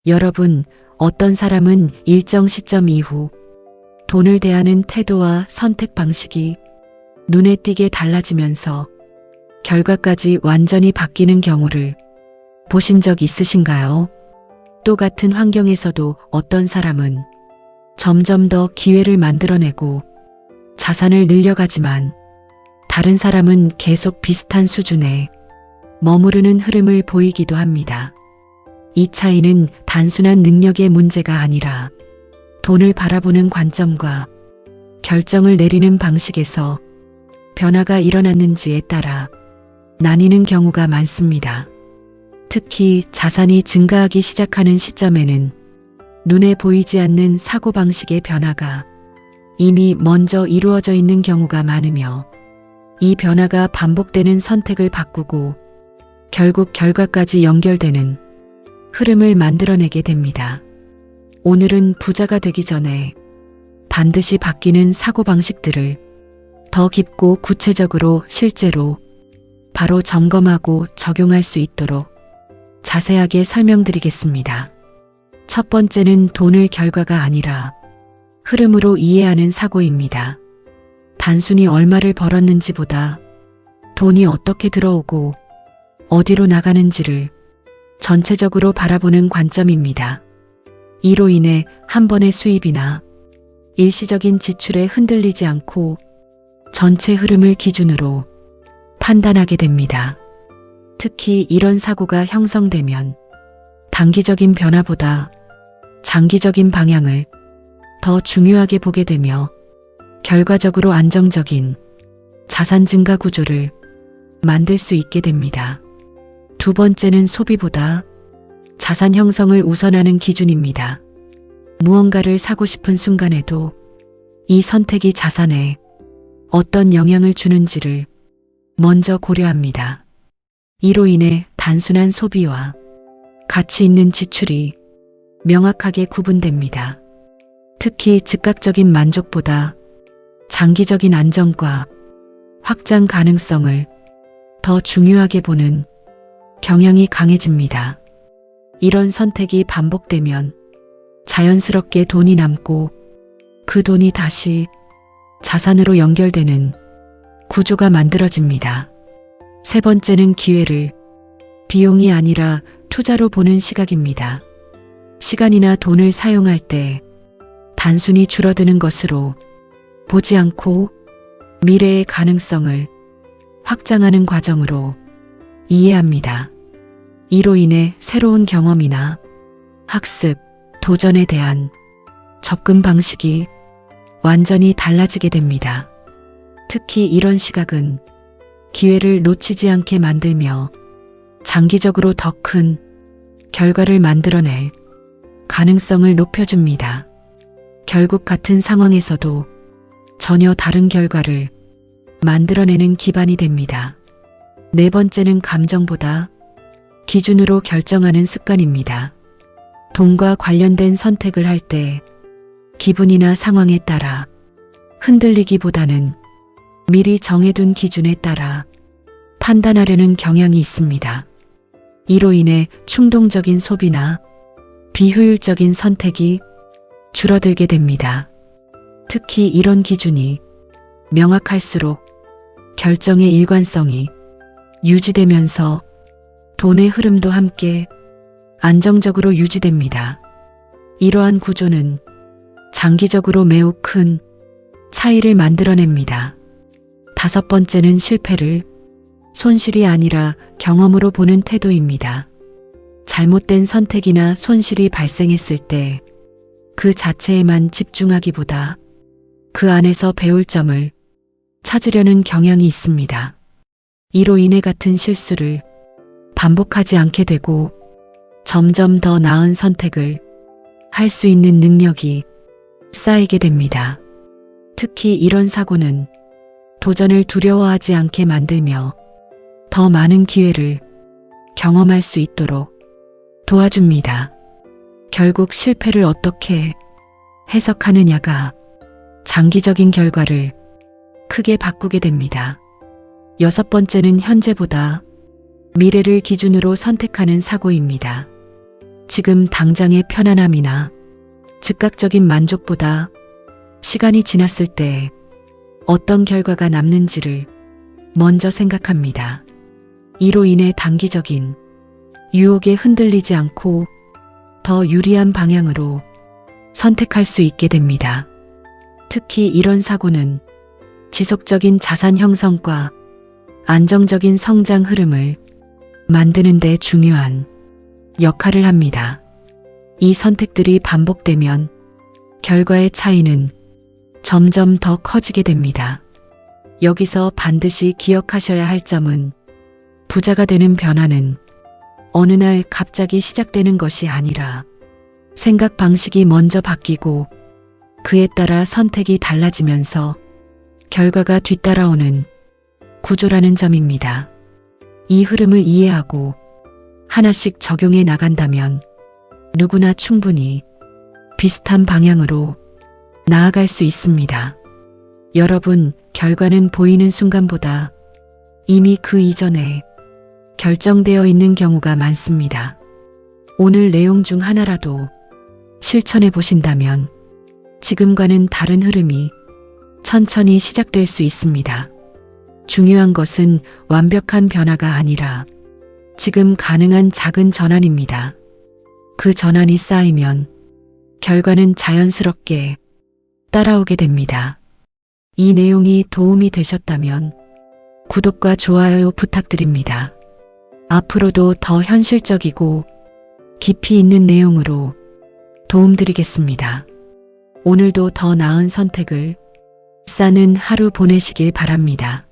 여러분, 어떤 사람은 일정 시점 이후 돈을 대하는 태도와 선택 방식이 눈에 띄게 달라지면서 결과까지 완전히 바뀌는 경우를 보신 적 있으신가요? 똑같은 환경에서도 어떤 사람은 점점 더 기회를 만들어내고 자산을 늘려가지만 다른 사람은 계속 비슷한 수준에 머무르는 흐름을 보이기도 합니다. 이 차이는 단순한 능력의 문제가 아니라 돈을 바라보는 관점과 결정을 내리는 방식에서 변화가 일어났는지에 따라 나뉘는 경우가 많습니다. 특히 자산이 증가하기 시작하는 시점에는 눈에 보이지 않는 사고방식의 변화가 이미 먼저 이루어져 있는 경우가 많으며, 이 변화가 반복되는 선택을 바꾸고 결국 결과까지 연결되는 흐름을 만들어내게 됩니다. 오늘은 부자가 되기 전에 반드시 바뀌는 사고방식들을 더 깊고 구체적으로 실제로 바로 점검하고 적용할 수 있도록 자세하게 설명드리겠습니다. 첫 번째는 돈을 결과가 아니라 흐름으로 이해하는 사고입니다. 단순히 얼마를 벌었는지보다 돈이 어떻게 들어오고 어디로 나가는지를 전체적으로 바라보는 관점입니다. 이로 인해 한 번의 수입이나 일시적인 지출에 흔들리지 않고 전체 흐름을 기준으로 판단하게 됩니다. 특히 이런 사고가 형성되면 단기적인 변화보다 장기적인 방향을 더 중요하게 보게 되며 결과적으로 안정적인 자산 증가 구조를 만들 수 있게 됩니다. 두 번째는 소비보다 자산 형성을 우선하는 기준입니다. 무언가를 사고 싶은 순간에도 이 선택이 자산에 어떤 영향을 주는지를 먼저 고려합니다. 이로 인해 단순한 소비와 가치 있는 지출이 명확하게 구분됩니다. 특히 즉각적인 만족보다 장기적인 안정과 확장 가능성을 더 중요하게 보는 경향이 강해집니다. 이런 선택이 반복되면 자연스럽게 돈이 남고 그 돈이 다시 자산으로 연결되는 구조가 만들어집니다. 세 번째는 기회를 비용이 아니라 투자로 보는 시각입니다. 시간이나 돈을 사용할 때 단순히 줄어드는 것으로 보지 않고 미래의 가능성을 확장하는 과정으로 이해합니다. 이로 인해 새로운 경험이나 학습, 도전에 대한 접근 방식이 완전히 달라지게 됩니다. 특히 이런 시각은 기회를 놓치지 않게 만들며 장기적으로 더 큰 결과를 만들어낼 가능성을 높여줍니다. 결국 같은 상황에서도 전혀 다른 결과를 만들어내는 기반이 됩니다. 네 번째는 감정보다 기준으로 결정하는 습관입니다. 돈과 관련된 선택을 할 때 기분이나 상황에 따라 흔들리기보다는 미리 정해둔 기준에 따라 판단하려는 경향이 있습니다. 이로 인해 충동적인 소비나 비효율적인 선택이 줄어들게 됩니다. 특히 이런 기준이 명확할수록 결정의 일관성이 유지되면서 돈의 흐름도 함께 안정적으로 유지됩니다. 이러한 구조는 장기적으로 매우 큰 차이를 만들어냅니다. 다섯 번째는 실패를 손실이 아니라 경험으로 보는 태도입니다. 잘못된 선택이나 손실이 발생했을 때 그 자체에만 집중하기보다 그 안에서 배울 점을 찾으려는 경향이 있습니다. 이로 인해 같은 실수를 반복하지 않게 되고 점점 더 나은 선택을 할 수 있는 능력이 쌓이게 됩니다. 특히 이런 사고는 도전을 두려워하지 않게 만들며 더 많은 기회를 경험할 수 있도록 도와줍니다. 결국 실패를 어떻게 해석하느냐가 장기적인 결과를 크게 바꾸게 됩니다. 여섯 번째는 현재보다 미래를 기준으로 선택하는 사고입니다. 지금 당장의 편안함이나 즉각적인 만족보다 시간이 지났을 때 어떤 결과가 남는지를 먼저 생각합니다. 이로 인해 단기적인 유혹에 흔들리지 않고 더 유리한 방향으로 선택할 수 있게 됩니다. 특히 이런 사고는 지속적인 자산 형성과 안정적인 성장 흐름을 만드는 데 중요한 역할을 합니다. 이 선택들이 반복되면 결과의 차이는 점점 더 커지게 됩니다. 여기서 반드시 기억하셔야 할 점은 부자가 되는 변화는 어느 날 갑자기 시작되는 것이 아니라 생각 방식이 먼저 바뀌고 그에 따라 선택이 달라지면서 결과가 뒤따라오는 구조라는 점입니다. 이 흐름을 이해하고 하나씩 적용해 나간다면 누구나 충분히 비슷한 방향으로 나아갈 수 있습니다. 여러분, 결과는 보이는 순간보다 이미 그 이전에 결정되어 있는 경우가 많습니다. 오늘 내용 중 하나라도 실천해 보신다면 지금과는 다른 흐름이 천천히 시작될 수 있습니다. 중요한 것은 완벽한 변화가 아니라 지금 가능한 작은 전환입니다. 그 전환이 쌓이면 결과는 자연스럽게 따라오게 됩니다. 이 내용이 도움이 되셨다면 구독과 좋아요 부탁드립니다. 앞으로도 더 현실적이고 깊이 있는 내용으로 도움드리겠습니다. 오늘도 더 나은 선택을 쌓는 하루 보내시길 바랍니다.